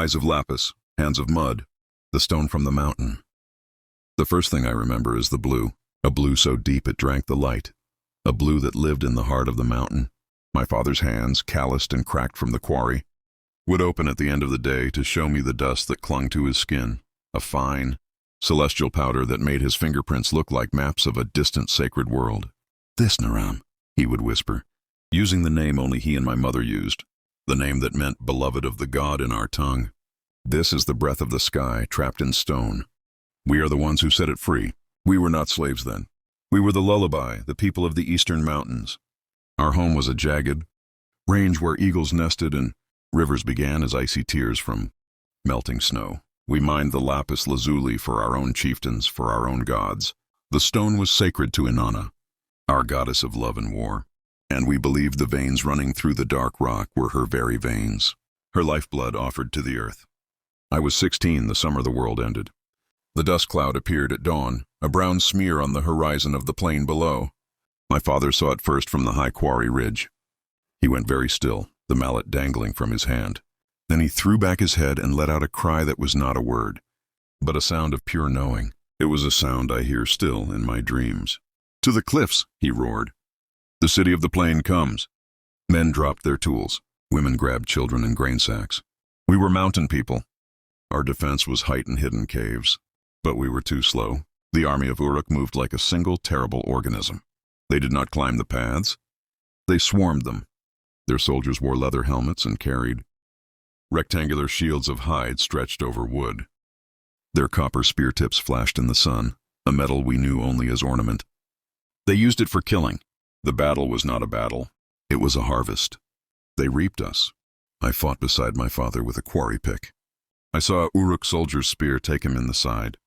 Eyes of lapis, hands of mud, the stone from the mountain. The first thing I remember is the blue, a blue so deep it drank the light, a blue that lived in the heart of the mountain. My father's hands, calloused and cracked from the quarry, would open at the end of the day to show me the dust that clung to his skin, a fine, celestial powder that made his fingerprints look like maps of a distant sacred world. "This, Naram," he would whisper, using the name only he and my mother used, the name that meant beloved of the god in our tongue. "This is the breath of the sky, trapped in stone. We are the ones who set it free. We were not slaves then. We were the lullaby, the people of the eastern mountains. Our home was a jagged range where eagles nested and rivers began as icy tears from melting snow. We mined the lapis lazuli for our own chieftains, for our own gods. The stone was sacred to Inanna, our goddess of love and war, and we believed the veins running through the dark rock were her very veins, her lifeblood offered to the earth. I was 16 the summer the world ended. The dust cloud appeared at dawn, a brown smear on the horizon of the plain below. My father saw it first from the high quarry ridge. He went very still, the mallet dangling from his hand. Then he threw back his head and let out a cry that was not a word, but a sound of pure knowing. It was a sound I hear still in my dreams. "To the cliffs," he roared. "The city of the plain comes." Men dropped their tools. Women grabbed children and grain sacks. We were mountain people. Our defense was height and hidden caves. But we were too slow. The army of Uruk moved like a single terrible organism. They did not climb the paths. They swarmed them. Their soldiers wore leather helmets and carried rectangular shields of hide stretched over wood. Their copper spear tips flashed in the sun, a metal we knew only as ornament. They used it for killing. The battle was not a battle. It was a harvest. They reaped us. I fought beside my father with a quarry pick. I saw a Uruk soldier's spear take him in the side.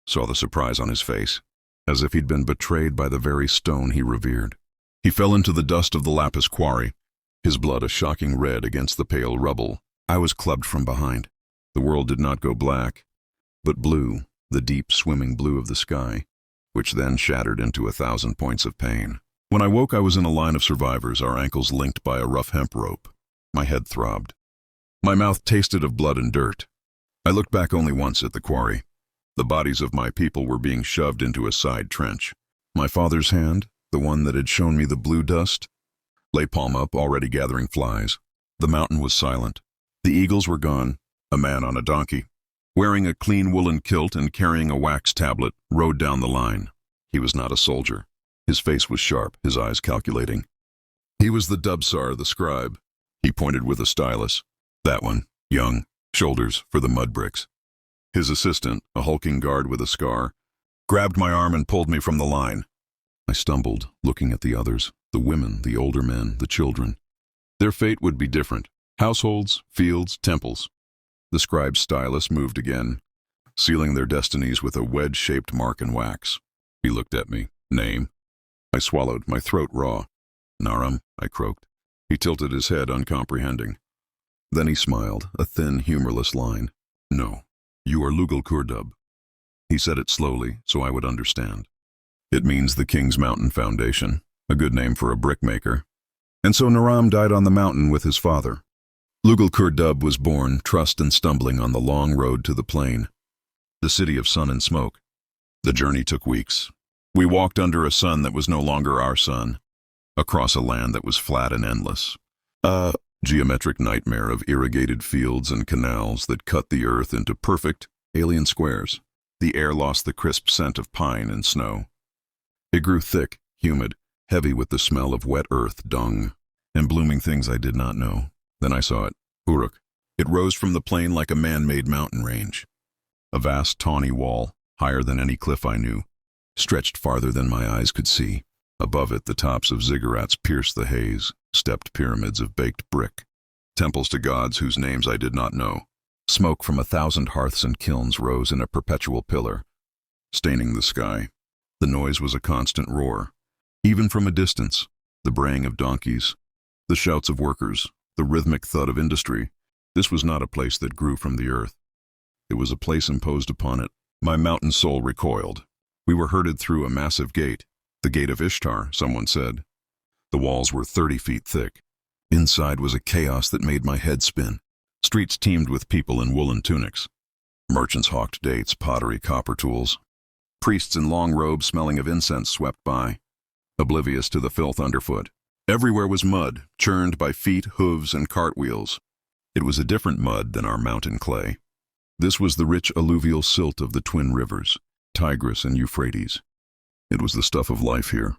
Saw the surprise on his face, as if he'd been betrayed by the very stone he revered. He fell into the dust of the Lapis quarry, his blood a shocking red against the pale rubble. I was clubbed from behind. The world did not go black, but blue, the deep swimming blue of the sky, which then shattered into 1,000 points of pain. When I woke, I was in a line of survivors, our ankles linked by a rough hemp rope. My head throbbed. My mouth tasted of blood and dirt. I looked back only once at the quarry. The bodies of my people were being shoved into a side trench. My father's hand, the one that had shown me the blue dust, lay palm up, already gathering flies. The mountain was silent. The eagles were gone. A man on a donkey, wearing a clean woolen kilt and carrying a wax tablet, rode down the line. He was not a soldier. His face was sharp, his eyes calculating. He was the Dubsar, the scribe. He pointed with a stylus. That one, young, shoulders for the mud bricks. His assistant, a hulking guard with a scar, grabbed my arm and pulled me from the line. I stumbled, looking at the others, the women, the older men, the children. Their fate would be different. Households, fields, temples. The scribe's stylus moved again, sealing their destinies with a wedge-shaped mark in wax. He looked at me. "Name?" I swallowed, my throat raw. "Naram," I croaked. He tilted his head, uncomprehending. Then he smiled, a thin, humorless line. "No, you are Lugal Kurdub." He said it slowly, so I would understand. It means the King's Mountain Foundation, a good name for a brickmaker. And so Naram died on the mountain with his father. Lugal Kurdub was born, trussed and stumbling on the long road to the plain, the city of sun and smoke. The journey took weeks. We walked under a sun that was no longer our sun, across a land that was flat and endless. A geometric nightmare of irrigated fields and canals that cut the earth into perfect, alien squares. The air lost the crisp scent of pine and snow. It grew thick, humid, heavy with the smell of wet earth, dung, and blooming things I did not know. Then I saw it, Uruk. It rose from the plain like a man-made mountain range. A vast tawny wall, higher than any cliff I knew, stretched farther than my eyes could see. Above it, the tops of ziggurats pierced the haze, stepped pyramids of baked brick, temples to gods whose names I did not know. Smoke from 1,000 hearths and kilns rose in a perpetual pillar, staining the sky. The noise was a constant roar. Even from a distance, the braying of donkeys, the shouts of workers, the rhythmic thud of industry. This was not a place that grew from the earth. It was a place imposed upon it. My mountain soul recoiled. We were herded through a massive gate. The gate of Ishtar, someone said. The walls were 30 feet thick. Inside was a chaos that made my head spin. Streets teemed with people in woolen tunics. Merchants hawked dates, pottery, copper tools. Priests in long robes smelling of incense swept by, oblivious to the filth underfoot. Everywhere was mud, churned by feet, hooves, and cartwheels. It was a different mud than our mountain clay. This was the rich alluvial silt of the twin rivers, Tigris and Euphrates. It was the stuff of life here,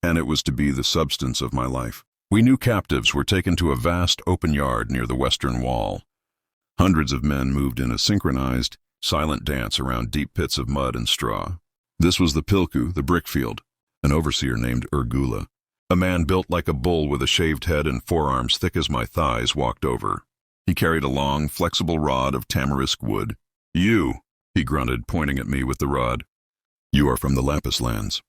and it was to be the substance of my life. We new captives were taken to a vast open yard near the western wall. Hundreds of men moved in a synchronized, silent dance around deep pits of mud and straw. This was the Pilku, the brickfield. An overseer named Urgula, a man built like a bull with a shaved head and forearms thick as my thighs, walked over. He carried a long, flexible rod of tamarisk wood. "You," he grunted, pointing at me with the rod. "You are from the Lapis lands.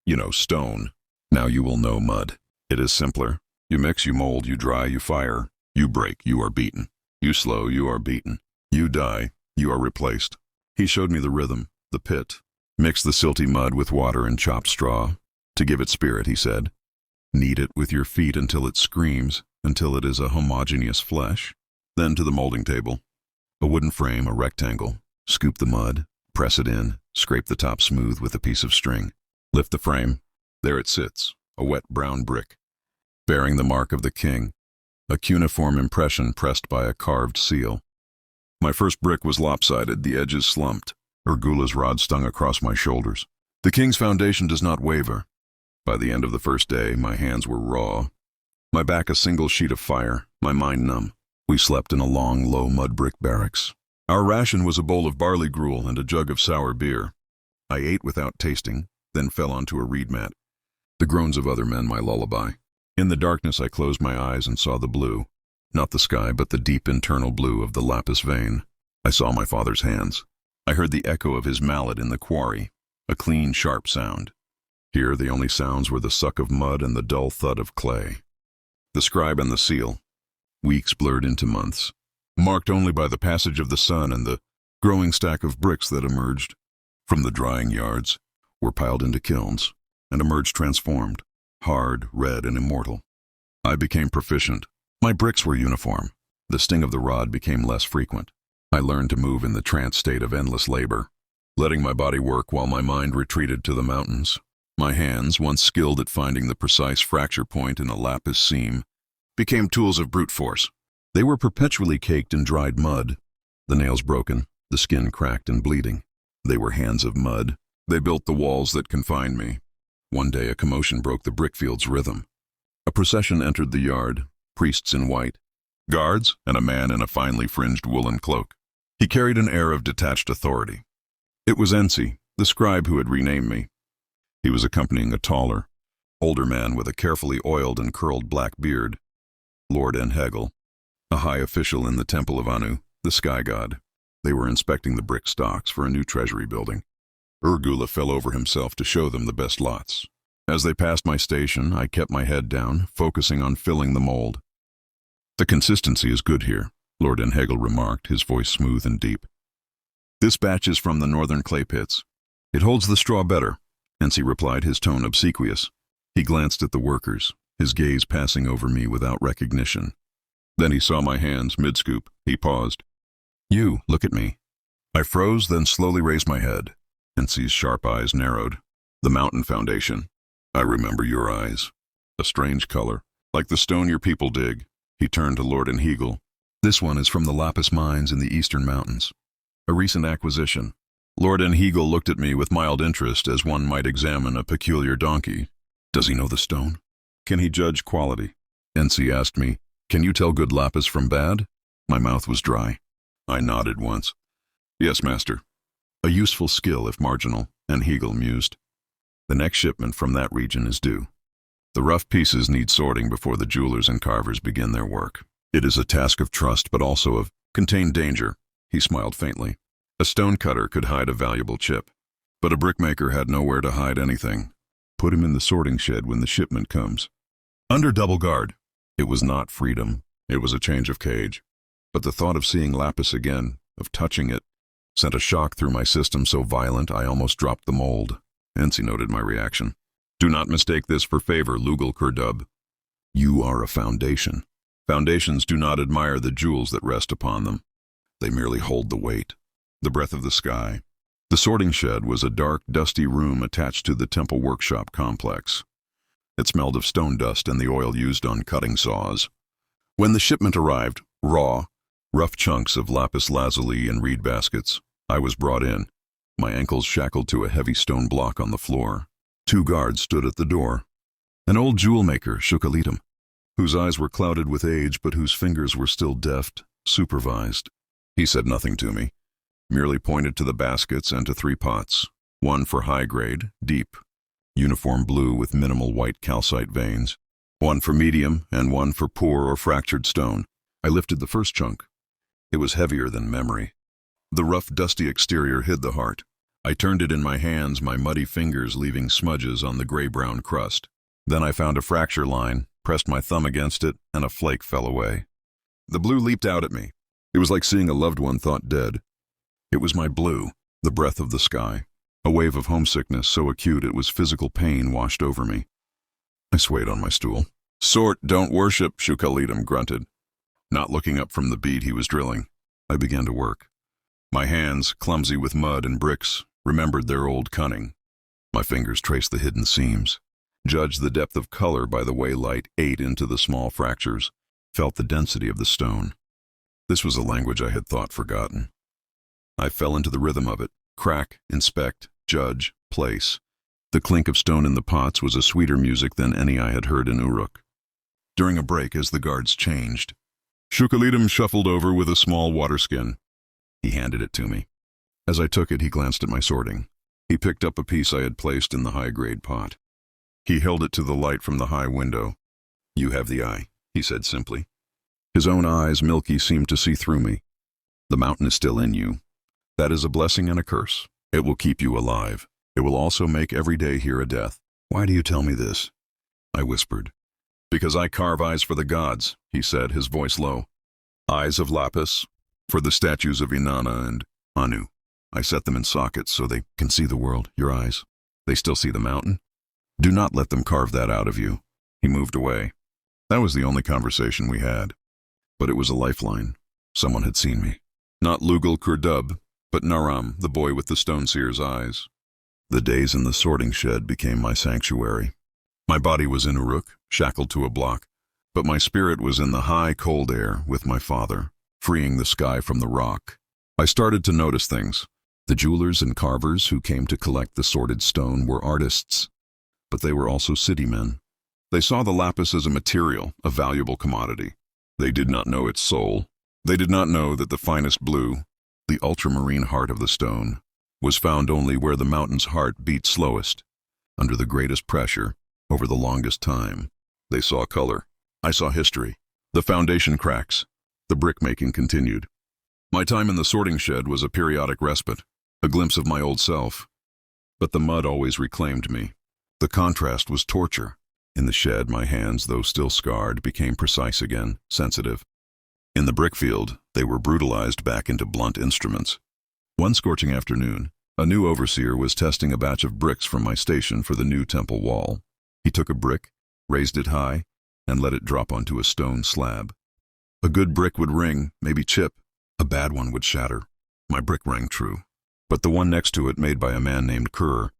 You know stone. Now you will know mud. It is simpler. You mix, you mold, you dry, you fire. You break, you are beaten. You slow, you are beaten. You die, you are replaced." He showed me the rhythm, the pit. "Mix the silty mud with water and chopped straw. To give it spirit," he said. "Knead it with your feet until it screams, until it is a homogeneous flesh. Then to the molding table. A wooden frame, a rectangle. Scoop the mud, press it in, scrape the top smooth with a piece of string. Lift the frame. There it sits, a wet brown brick, bearing the mark of the king, a cuneiform impression pressed by a carved seal. My first brick was lopsided, the edges slumped. Urgula's rod stung across my shoulders. The king's foundation does not waver. By the end of the first day, my hands were raw. My back a single sheet of fire, my mind numb. We slept in a long, low mud brick barracks. Our ration was a bowl of barley gruel and a jug of sour beer. I ate without tasting, then fell onto a reed mat. The groans of other men my lullaby. In the darkness I closed my eyes and saw the blue. Not the sky, but the deep internal blue of the Lapis vein. I saw my father's hands. I heard the echo of his mallet in the quarry, a clean, sharp sound. Here the only sounds were the suck of mud and the dull thud of clay. The scribe and the seal. Weeks blurred into months, marked only by the passage of the sun and the growing stack of bricks that emerged from the drying yards, were piled into kilns, and emerged transformed, hard, red, and immortal. I became proficient. My bricks were uniform. The sting of the rod became less frequent. I learned to move in the trance state of endless labor, letting my body work while my mind retreated to the mountains. My hands, once skilled at finding the precise fracture point in a lapis seam, became tools of brute force. They were perpetually caked in dried mud, the nails broken, the skin cracked and bleeding. They were hands of mud. They built the walls that confined me. One day a commotion broke the brickfield's rhythm. A procession entered the yard, priests in white, guards, and a man in a finely fringed woolen cloak. He carried an air of detached authority. It was Ensi, the scribe who had renamed me. He was accompanying a taller, older man with a carefully oiled and curled black beard, Lord Enhegel, a high official in the temple of Anu, the sky god. They were inspecting the brick stocks for a new treasury building. Urgula fell over himself to show them the best lots. As they passed my station, I kept my head down, focusing on filling the mold. "The consistency is good here," Lord Enhegel remarked, his voice smooth and deep. "This batch is from the northern clay pits. It holds the straw better," Ensi replied, his tone obsequious. He glanced at the workers, his gaze passing over me without recognition. Then he saw my hands, mid-scoop. He paused. "You, look at me." I froze, then slowly raised my head. Ensi's sharp eyes narrowed. "The mountain foundation. I remember your eyes. A strange color, like the stone your people dig." He turned to Lord Enhegel. "This one is from the Lapis mines in the eastern mountains. A recent acquisition." Lord Enhegel looked at me with mild interest, as one might examine a peculiar donkey. "Does he know the stone? Can he judge quality?" Ensi asked me, "Can you tell good lapis from bad?" My mouth was dry. I nodded once. "Yes, master." "A useful skill, if marginal," Enhegel mused. "The next shipment from that region is due. The rough pieces need sorting before the jewelers and carvers begin their work. It is a task of trust, but also of contained danger." He smiled faintly. "A stone cutter could hide a valuable chip, but a brickmaker had nowhere to hide anything. Put him in the sorting shed when the shipment comes. Under double guard." It was not freedom. It was a change of cage. But the thought of seeing Lapis again, of touching it, sent a shock through my system so violent I almost dropped the mold. Ensi noted my reaction. "Do not mistake this for favor, Lugal Kurdub. You are a foundation. Foundations do not admire the jewels that rest upon them. They merely hold the weight, the breath of the sky. The sorting shed was a dark, dusty room attached to the temple workshop complex. It smelled of stone dust and the oil used on cutting saws. When the shipment arrived, raw, rough chunks of lapis lazuli in reed baskets, I was brought in, my ankles shackled to a heavy stone block on the floor. 2 guards stood at the door. An old jewel maker, Shukalitam, whose eyes were clouded with age but whose fingers were still deft, supervised. He said nothing to me, merely pointed to the baskets and to 3 pots, one for high grade, deep, uniform blue with minimal white calcite veins, one for medium and one for poor or fractured stone. I lifted the first chunk. It was heavier than memory. The rough, dusty exterior hid the heart. I turned it in my hands, my muddy fingers leaving smudges on the gray-brown crust. Then I found a fracture line, pressed my thumb against it, and a flake fell away. The blue leaped out at me. It was like seeing a loved one thought dead. It was my blue, the breath of the sky. A wave of homesickness so acute it was physical pain washed over me. I swayed on my stool. "Sort, don't worship," Shukalitam grunted. Not looking up from the bead he was drilling, I began to work. My hands, clumsy with mud and bricks, remembered their old cunning. My fingers traced the hidden seams, judged the depth of color by the way light ate into the small fractures, felt the density of the stone. This was a language I had thought forgotten. I fell into the rhythm of it. Crack, inspect, judge, place. The clink of stone in the pots was a sweeter music than any I had heard in Uruk. During a break, as the guards changed, Shukalitam shuffled over with a small water skin. He handed it to me. As I took it, he glanced at my sorting. He picked up a piece I had placed in the high-grade pot. He held it to the light from the high window. "You have the eye," he said simply. His own eyes, milky, seemed to see through me. "The mountain is still in you. That is a blessing and a curse. It will keep you alive. It will also make every day here a death." "Why do you tell me this?" I whispered. "Because I carve eyes for the gods," he said, his voice low. "Eyes of Lapis, for the statues of Inanna and Anu. I set them in sockets so they can see the world, your eyes. They still see the mountain. Do not let them carve that out of you." He moved away. That was the only conversation we had. But it was a lifeline. Someone had seen me. Not Lugal Kurdub, but Naram, the boy with the stone seer's eyes. The days in the sorting shed became my sanctuary. My body was in Uruk, shackled to a block, but my spirit was in the high, cold air with my father, freeing the sky from the rock. I started to notice things. The jewelers and carvers who came to collect the sorted stone were artists, but they were also city men. They saw the lapis as a material, a valuable commodity. They did not know its soul. They did not know that the finest blue, the ultramarine heart of the stone, was found only where the mountain's heart beat slowest, under the greatest pressure, over the longest time. They saw color. I saw history. The foundation cracks. The brick-making continued. My time in the sorting shed was a periodic respite, a glimpse of my old self. But the mud always reclaimed me. The contrast was torture. In the shed, my hands, though still scarred, became precise again, sensitive. In the brickfield, they were brutalized back into blunt instruments. One scorching afternoon, a new overseer was testing a batch of bricks from my station for the new temple wall. He took a brick, raised it high, and let it drop onto a stone slab. A good brick would ring, maybe chip. A bad one would shatter. My brick rang true. But the one next to it, made by a man named Kerr,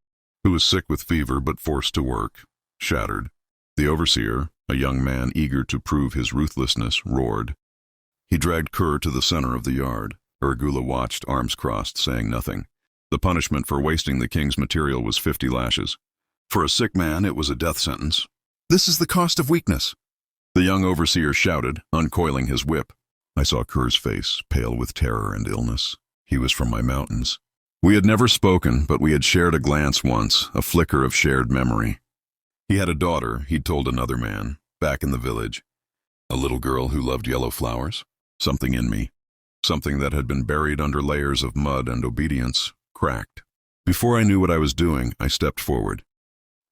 who was sick with fever but forced to work, shattered. The overseer, a young man eager to prove his ruthlessness, roared. He dragged Kerr to the center of the yard. Urgula watched, arms crossed, saying nothing. The punishment for wasting the king's material was 50 lashes. For a sick man, it was a death sentence. "This is the cost of weakness," the young overseer shouted, uncoiling his whip. I saw Kerr's face, pale with terror and illness. He was from my mountains. We had never spoken, but we had shared a glance once, a flicker of shared memory. He had a daughter, he'd told another man, back in the village. A little girl who loved yellow flowers. Something in me, something that had been buried under layers of mud and obedience, cracked. Before I knew what I was doing, I stepped forward.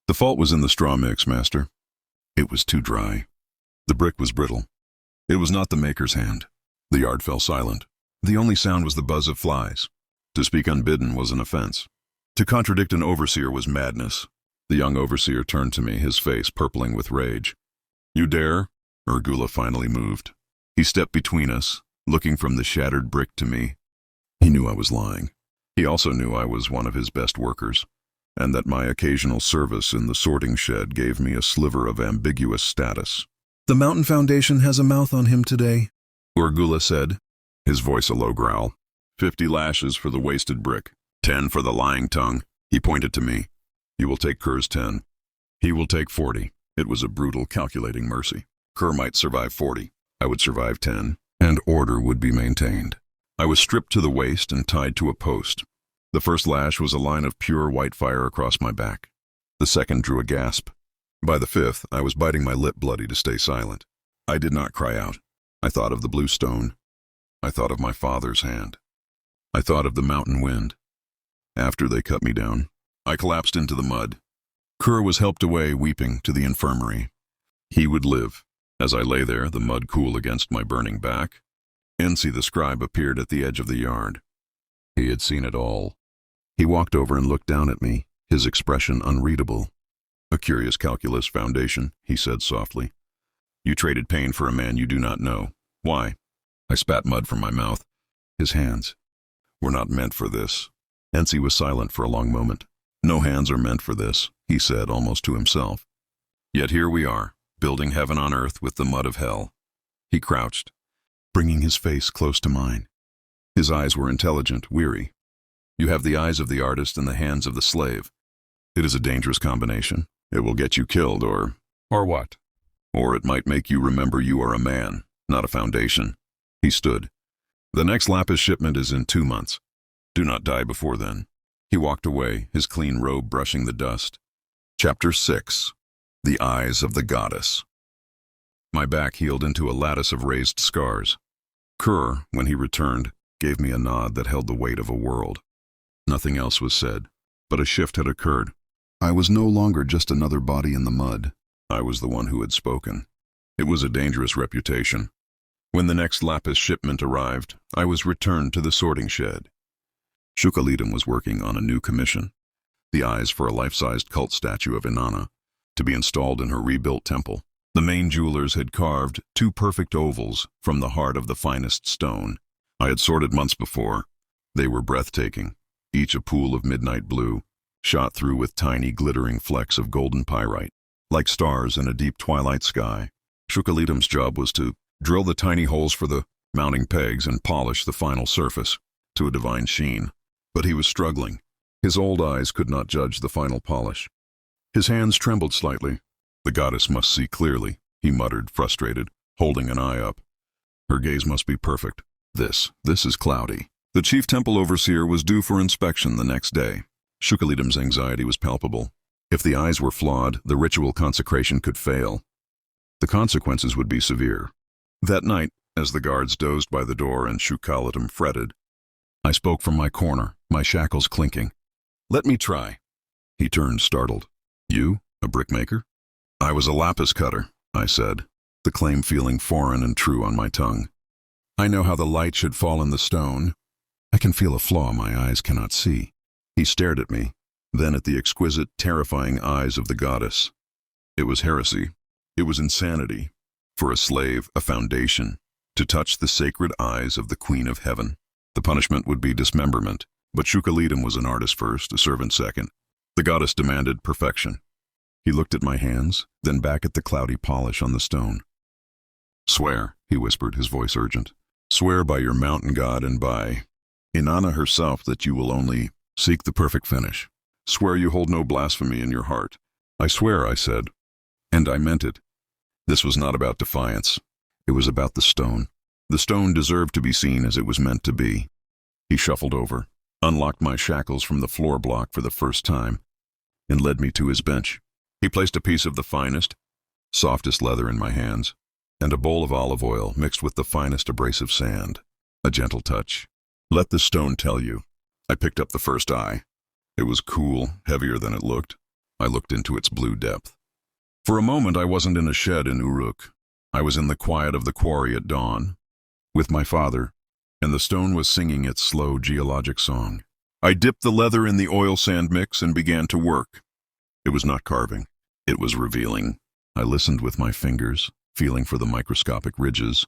"The fault was in the straw mix, master." It was too dry. The brick was brittle. It was not the maker's hand. The yard fell silent. The only sound was the buzz of flies. To speak unbidden was an offense. To contradict an overseer was madness. The young overseer turned to me, his face purpling with rage. "You dare?" Urgula finally moved. He stepped between us, looking from the shattered brick to me. He knew I was lying. He also knew I was one of his best workers, and that my occasional service in the sorting shed gave me a sliver of ambiguous status. "The Mountain Foundation has a mouth on him today," Urgula said, his voice a low growl. 50 lashes for the wasted brick, 10 for the lying tongue. He pointed to me. "You will take Kerr's 10. He will take 40. It was a brutal, calculating mercy. Kerr might survive 40. I would survive 10, and order would be maintained. I was stripped to the waist and tied to a post. The first lash was a line of pure white fire across my back. The second drew a gasp. By the fifth, I was biting my lip bloody to stay silent. I did not cry out. I thought of the blue stone. I thought of my father's hand. I thought of the mountain wind. After they cut me down, I collapsed into the mud. Kerr was helped away, weeping, to the infirmary. He would live. As I lay there, the mud cool against my burning back, Ensi the scribe appeared at the edge of the yard. He had seen it all. He walked over and looked down at me, his expression unreadable. "A curious calculus foundation," he said softly. "You traded pain for a man you do not know. Why?" I spat mud from my mouth. His hands were not meant for this. Ensi was silent for a long moment. "No hands are meant for this," he said, almost to himself. "Yet here we are, building heaven on earth with the mud of hell." He crouched, bringing his face close to mine. His eyes were intelligent, weary. "You have the eyes of the artist and the hands of the slave. It is a dangerous combination. It will get you killed, or what? Or it might make you remember you are a man, not a foundation." He stood. "The next Lapis shipment is in 2 months. Do not die before then." He walked away, his clean robe brushing the dust. Chapter 6. The Eyes of the Goddess. My back healed into a lattice of raised scars. Kerr, when he returned, gave me a nod that held the weight of a world. Nothing else was said, but a shift had occurred. I was no longer just another body in the mud. I was the one who had spoken. It was a dangerous reputation. When the next Lapis shipment arrived, I was returned to the sorting shed. Shukalitam was working on a new commission, the eyes for a life-sized cult statue of Inanna, to be installed in her rebuilt temple. The main jewelers had carved 2 perfect ovals from the heart of the finest stone. I had sorted months before. They were breathtaking, each a pool of midnight blue, shot through with tiny glittering flecks of golden pyrite, like stars in a deep twilight sky. Shukalitam's job was to drill the tiny holes for the mounting pegs and polish the final surface to a divine sheen. But he was struggling. His old eyes could not judge the final polish. His hands trembled slightly. "The goddess must see clearly," he muttered, frustrated, holding an eye up. "Her gaze must be perfect. This is cloudy." The chief temple overseer was due for inspection the next day. Shukalitam's anxiety was palpable. If the eyes were flawed, the ritual consecration could fail. The consequences would be severe. That night, as the guards dozed by the door and Shukalitam fretted, I spoke from my corner, my shackles clinking. "Let me try." He turned, startled. "You, a brickmaker?" "I was a lapis cutter," I said, the claim feeling foreign and true on my tongue. "I know how the light should fall in the stone. I can feel a flaw my eyes cannot see." He stared at me, then at the exquisite, terrifying eyes of the goddess. It was heresy. It was insanity. For a slave, a foundation, to touch the sacred eyes of the Queen of Heaven. The punishment would be dismemberment, but Shukalitam was an artist first, a servant second. The goddess demanded perfection. He looked at my hands, then back at the cloudy polish on the stone. "Swear," he whispered, his voice urgent. "Swear by your mountain god and by Inanna herself that you will only seek the perfect finish. Swear you hold no blasphemy in your heart." "I swear," I said, and I meant it. This was not about defiance. It was about the stone. The stone deserved to be seen as it was meant to be. He shuffled over, unlocked my shackles from the floor block for the first time, and led me to his bench. He placed a piece of the finest, softest leather in my hands, and a bowl of olive oil mixed with the finest abrasive sand. A gentle touch. "Let the stone tell you." I picked up the first eye. It was cool, heavier than it looked. I looked into its blue depth. For a moment I wasn't in a shed in Uruk. I was in the quiet of the quarry at dawn, with my father, and the stone was singing its slow geologic song. I dipped the leather in the oil sand mix and began to work. It was not carving. It was revealing. I listened with my fingers, feeling for the microscopic ridges,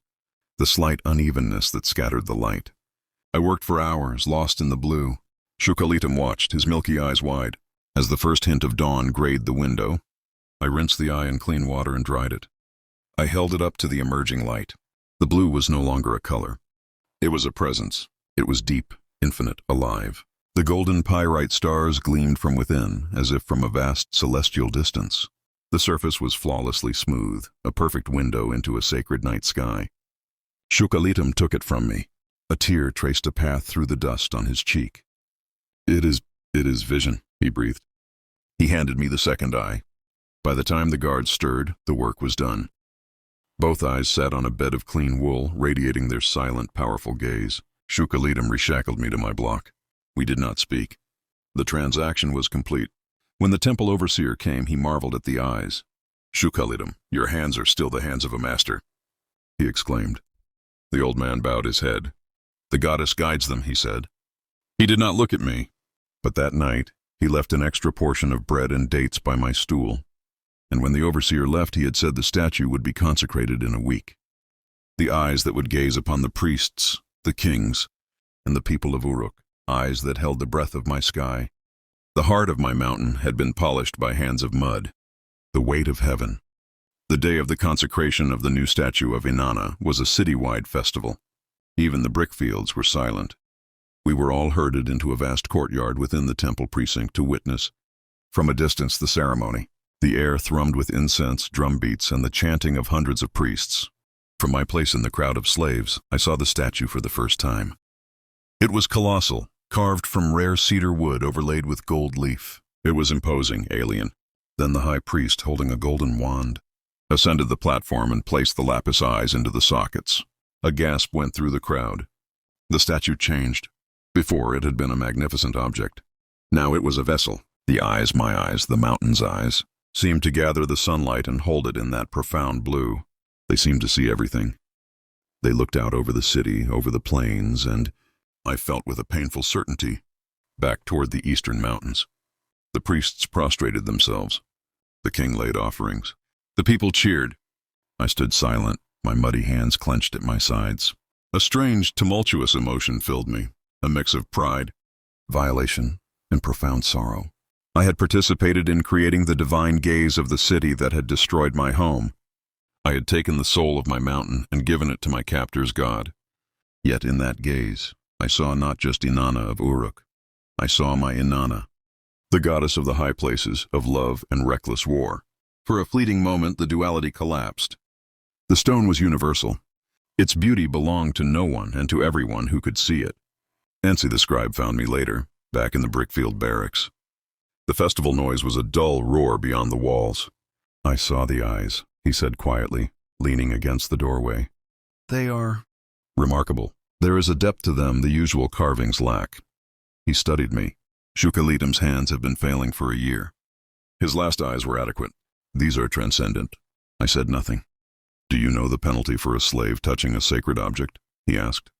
the slight unevenness that scattered the light. I worked for hours, lost in the blue. Shukalitam watched, his milky eyes wide. As the first hint of dawn grayed the window, I rinsed the eye in clean water and dried it. I held it up to the emerging light. The blue was no longer a color. It was a presence. It was deep, infinite, alive. The golden pyrite stars gleamed from within, as if from a vast celestial distance. The surface was flawlessly smooth, a perfect window into a sacred night sky. Shukalitam took it from me. A tear traced a path through the dust on his cheek. It is vision, he breathed. He handed me the second eye. By the time the guards stirred, the work was done. Both eyes sat on a bed of clean wool, radiating their silent, powerful gaze. Shukalitam reshackled me to my block. We did not speak. The transaction was complete. When the temple overseer came, he marveled at the eyes. Shukalitam, your hands are still the hands of a master, he exclaimed. The old man bowed his head. The goddess guides them, he said. He did not look at me, but that night he left an extra portion of bread and dates by my stool, and when the overseer left he had said the statue would be consecrated in a week. The eyes that would gaze upon the priests, the kings, and the people of Uruk, eyes that held the breath of my sky. The heart of my mountain had been polished by hands of mud, the weight of heaven. The day of the consecration of the new statue of Inanna was a city-wide festival. Even the brick fields were silent. We were all herded into a vast courtyard within the temple precinct to witness, from a distance, the ceremony. The air thrummed with incense, drum beats, and the chanting of hundreds of priests. From my place in the crowd of slaves, I saw the statue for the first time. It was colossal, carved from rare cedar wood overlaid with gold leaf. It was imposing, alien. Then the high priest, holding a golden wand, ascended the platform and placed the lapis eyes into the sockets. A gasp went through the crowd. The statue changed. Before, it had been a magnificent object. Now it was a vessel. The eyes, my eyes, the mountain's eyes, seemed to gather the sunlight and hold it in that profound blue. They seemed to see everything. They looked out over the city, over the plains, and I felt with a painful certainty, back toward the eastern mountains. The priests prostrated themselves. The king laid offerings. The people cheered. I stood silent, my muddy hands clenched at my sides. A strange, tumultuous emotion filled me, a mix of pride, violation, and profound sorrow. I had participated in creating the divine gaze of the city that had destroyed my home. I had taken the soul of my mountain and given it to my captor's god. Yet in that gaze, I saw not just Inanna of Uruk. I saw my Inanna, the goddess of the high places, of love and reckless war. For a fleeting moment, the duality collapsed. The stone was universal. Its beauty belonged to no one and to everyone who could see it. Nancy the scribe found me later, back in the brickfield barracks. The festival noise was a dull roar beyond the walls. I saw the eyes, he said quietly, leaning against the doorway. They are remarkable. There is a depth to them the usual carvings lack. He studied me. Shukalitam's hands have been failing for a year. His last eyes were adequate. These are transcendent. I said nothing. Do you know the penalty for a slave touching a sacred object? He asked.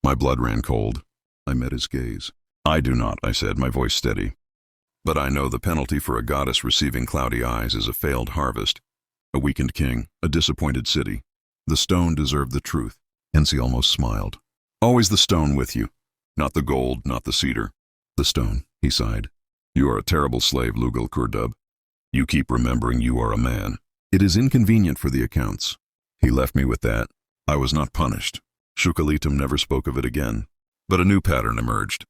My blood ran cold. I met his gaze. I do not, I said, my voice steady. But I know the penalty for a goddess receiving cloudy eyes is a failed harvest, a weakened king, a disappointed city. The stone deserved the truth. Nancy almost smiled. Always the stone with you. Not the gold, not the cedar. The stone, he sighed. You are a terrible slave, Lugal Kurdub. You keep remembering you are a man. It is inconvenient for the accounts. He left me with that. I was not punished. Shukalitam never spoke of it again. But a new pattern emerged.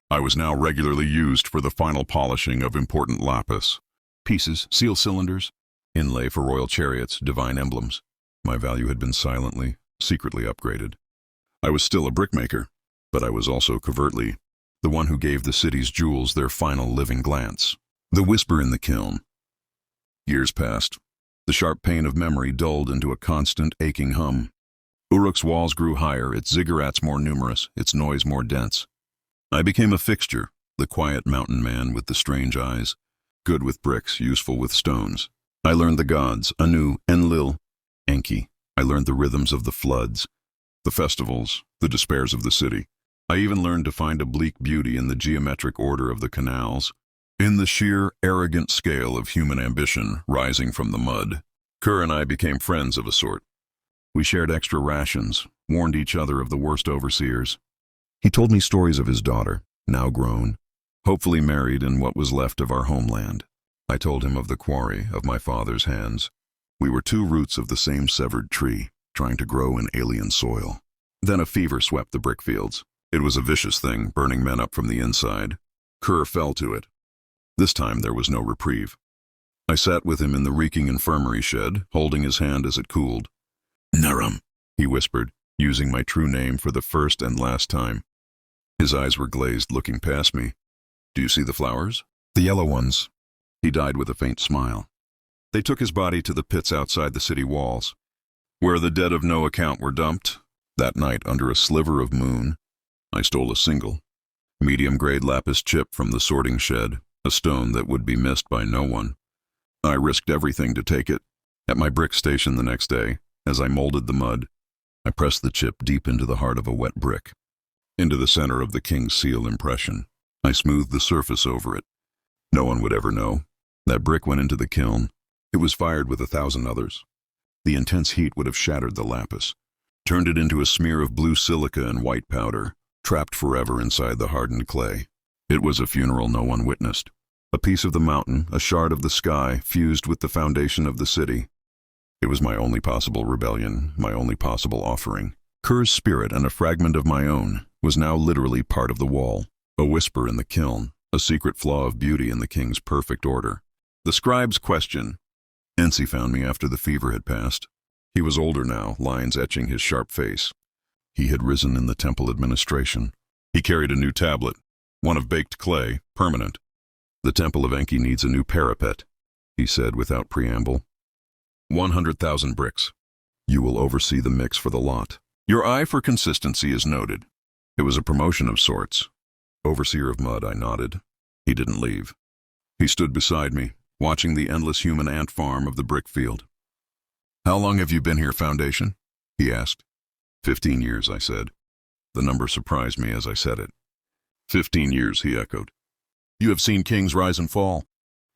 I was now regularly used for the final polishing of important lapis. Pieces, seal cylinders, inlay for royal chariots, divine emblems. My value had been silently, secretly upgraded. I was still a brickmaker, but I was also covertly the one who gave the city's jewels their final living glance. The whisper in the kiln. Years passed. The sharp pain of memory dulled into a constant, aching hum. Uruk's walls grew higher, its ziggurats more numerous, its noise more dense. I became a fixture, the quiet mountain man with the strange eyes, good with bricks, useful with stones. I learned the gods, Anu, Enlil, Enki. I learned the rhythms of the floods, the festivals, the despairs of the city. I even learned to find a bleak beauty in the geometric order of the canals, in the sheer, arrogant scale of human ambition rising from the mud. Kerr and I became friends of a sort. We shared extra rations, warned each other of the worst overseers. He told me stories of his daughter, now grown, hopefully married in what was left of our homeland. I told him of the quarry of my father's hands. We were two roots of the same severed tree, trying to grow in alien soil. Then a fever swept the brick fields. It was a vicious thing, burning men up from the inside. Kerr fell to it. This time there was no reprieve. I sat with him in the reeking infirmary shed, holding his hand as it cooled. "Naram," he whispered, using my true name for the first and last time. His eyes were glazed, looking past me. "Do you see the flowers? The yellow ones." He died with a faint smile. They took his body to the pits outside the city walls, where the dead of no account were dumped. That night, under a sliver of moon, I stole a single, medium-grade Lapis chip from the sorting shed, a stone that would be missed by no one. I risked everything to take it. At my brick station the next day, as I molded the mud, I pressed the chip deep into the heart of a wet brick, into the center of the king's seal impression. I smoothed the surface over it. No one would ever know. That brick went into the kiln. It was fired with 1,000 others. The intense heat would have shattered the lapis, turned it into a smear of blue silica and white powder, trapped forever inside the hardened clay. It was a funeral no one witnessed. A piece of the mountain, a shard of the sky, fused with the foundation of the city. It was my only possible rebellion, my only possible offering. Kerr's spirit and a fragment of my own was now literally part of the wall, a whisper in the kiln, a secret flaw of beauty in the king's perfect order. The scribe's question. Ensi found me after the fever had passed. He was older now, lines etching his sharp face. He had risen in the temple administration. He carried a new tablet, one of baked clay, permanent. "The temple of Enki needs a new parapet," he said without preamble. 100,000 bricks. You will oversee the mix for the lot. Your eye for consistency is noted. It was a promotion of sorts. Overseer of mud, I nodded. He didn't leave. He stood beside me, watching the endless human ant farm of the brick field. "How long have you been here, Foundation?" he asked. 15 years, I said. The number surprised me as I said it. 15 years, he echoed. "You have seen kings rise and fall.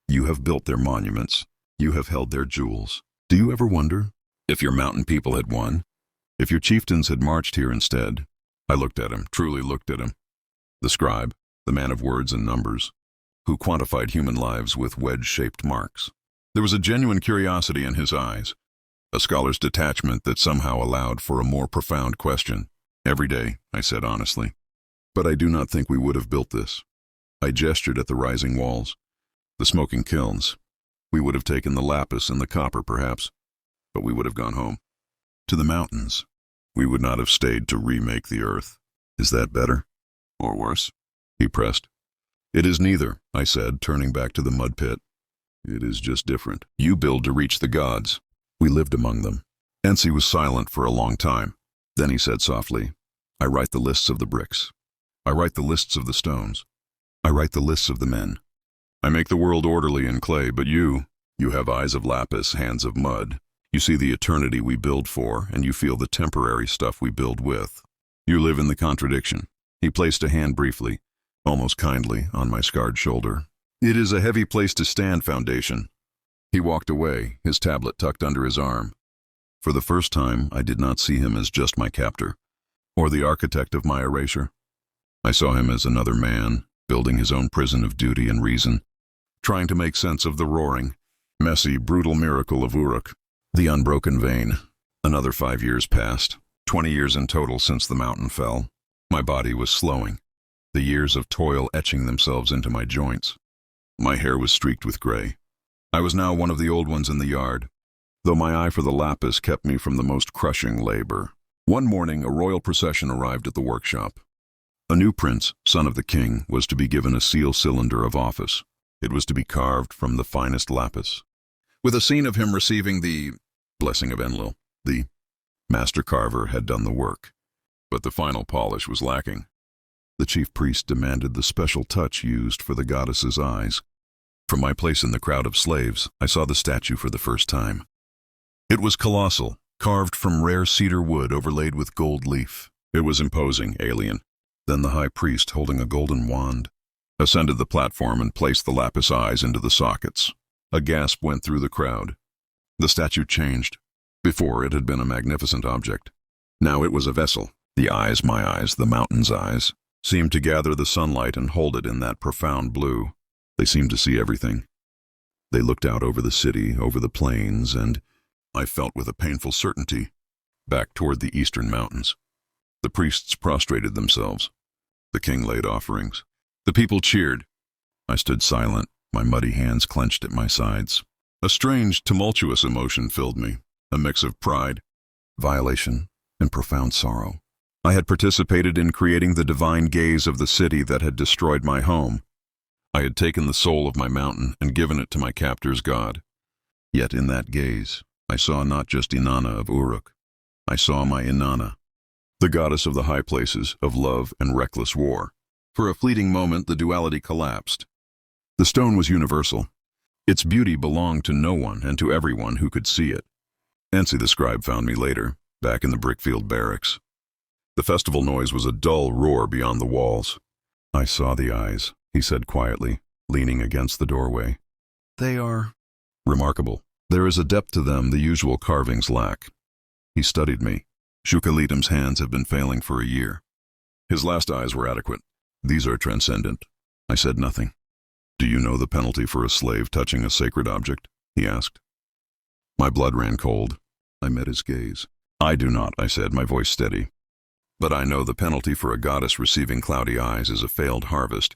You have built their monuments. You have held their jewels. Do you ever wonder if your mountain people had won? If your chieftains had marched here instead?" I looked at him, truly looked at him. The scribe, the man of words and numbers, who quantified human lives with wedge-shaped marks. There was a genuine curiosity in his eyes, a scholar's detachment that somehow allowed for a more profound question. "Every day," I said honestly. "But I do not think we would have built this." I gestured at the rising walls, the smoking kilns. We would have taken the lapis and the copper, perhaps, but we would have gone home. To the mountains. We would not have stayed to remake the earth. Is that better? Or worse? He pressed. "It is neither," I said, turning back to the mud pit. "It is just different. You build to reach the gods. We lived among them." Ensi was silent for a long time. Then he said softly, "I write the lists of the bricks. I write the lists of the stones. I write the lists of the men. I make the world orderly in clay, but you have eyes of lapis, hands of mud. You see the eternity we build for, and you feel the temporary stuff we build with. You live in the contradiction." He placed a hand briefly, almost kindly, on my scarred shoulder. "It is a heavy place to stand, Foundation." He walked away, his tablet tucked under his arm. For the first time, I did not see him as just my captor, or the architect of my erasure. I saw him as another man, building his own prison of duty and reason, trying to make sense of the roaring, messy, brutal miracle of Uruk, the unbroken vein. Another 5 years passed, 20 years in total since the mountain fell. My body was slowing, the years of toil etching themselves into my joints. My hair was streaked with gray. I was now one of the old ones in the yard, though my eye for the lapis kept me from the most crushing labor. One morning, a royal procession arrived at the workshop. A new prince, son of the king, was to be given a seal cylinder of office. It was to be carved from the finest lapis, with a scene of him receiving the blessing of Enlil. The master carver had done the work, but the final polish was lacking. The chief priest demanded the special touch used for the goddess's eyes. From my place in the crowd of slaves, I saw the statue for the first time. It was colossal, carved from rare cedar wood overlaid with gold leaf. It was imposing, alien. Then the high priest, holding a golden wand, ascended the platform and placed the lapis eyes into the sockets. A gasp went through the crowd. The statue changed. Before, it had been a magnificent object. Now it was a vessel. The eyes, my eyes, the mountain's eyes, seemed to gather the sunlight and hold it in that profound blue. They seemed to see everything. They looked out over the city, over the plains, and I felt with a painful certainty back toward the eastern mountains. The priests prostrated themselves. The king laid offerings. The people cheered. I stood silent, my muddy hands clenched at my sides. A strange, tumultuous emotion filled me, a mix of pride, violation, and profound sorrow. I had participated in creating the divine gaze of the city that had destroyed my home. I had taken the soul of my mountain and given it to my captor's god. Yet in that gaze, I saw not just Inanna of Uruk. I saw my Inanna, the goddess of the high places, of love and reckless war. For a fleeting moment, the duality collapsed. The stone was universal. Its beauty belonged to no one and to everyone who could see it. Nancy the scribe found me later, back in the brickfield barracks. The festival noise was a dull roar beyond the walls. I saw the eyes, he said quietly, leaning against the doorway. They are remarkable. There is a depth to them the usual carvings lack. He studied me. Shukalitam's hands have been failing for a year. His last eyes were adequate. These are transcendent. I said nothing. Do you know the penalty for a slave touching a sacred object? He asked. My blood ran cold. I met his gaze. I do not, I said, my voice steady. But I know the penalty for a goddess receiving cloudy eyes is a failed harvest,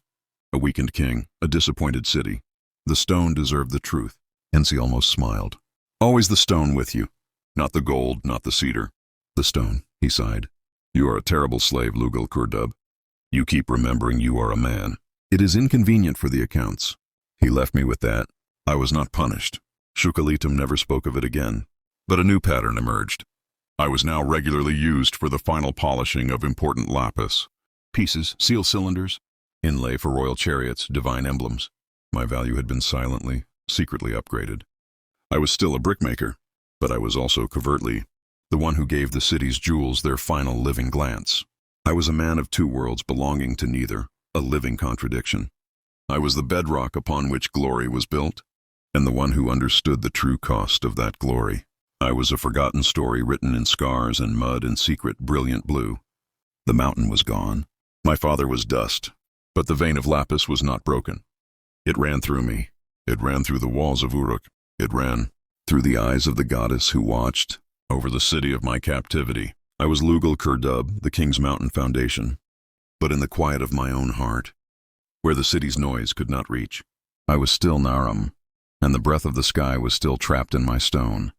a weakened king, a disappointed city. The stone deserved the truth. Nancy almost smiled. Always the stone with you. Not the gold, not the cedar. The stone, he sighed. You are a terrible slave, Lugal Kurdub. You keep remembering you are a man. It is inconvenient for the accounts. He left me with that. I was not punished. Shukalitam never spoke of it again. But a new pattern emerged. I was now regularly used for the final polishing of important lapis. Pieces, seal cylinders, inlay for royal chariots, divine emblems. My value had been silently, secretly upgraded. I was still a brickmaker, but I was also covertly the one who gave the city's jewels their final living glance. I was a man of two worlds belonging to neither, a living contradiction. I was the bedrock upon which glory was built, and the one who understood the true cost of that glory. I was a forgotten story written in scars and mud and secret brilliant blue. The mountain was gone. My father was dust, but the vein of Lapis was not broken. It ran through me. It ran through the walls of Uruk. It ran through the eyes of the goddess who watched over the city of my captivity. I was Lugal Kurdub, the king's mountain foundation, but in the quiet of my own heart, where the city's noise could not reach, I was still Naram, and the breath of the sky was still trapped in my stone.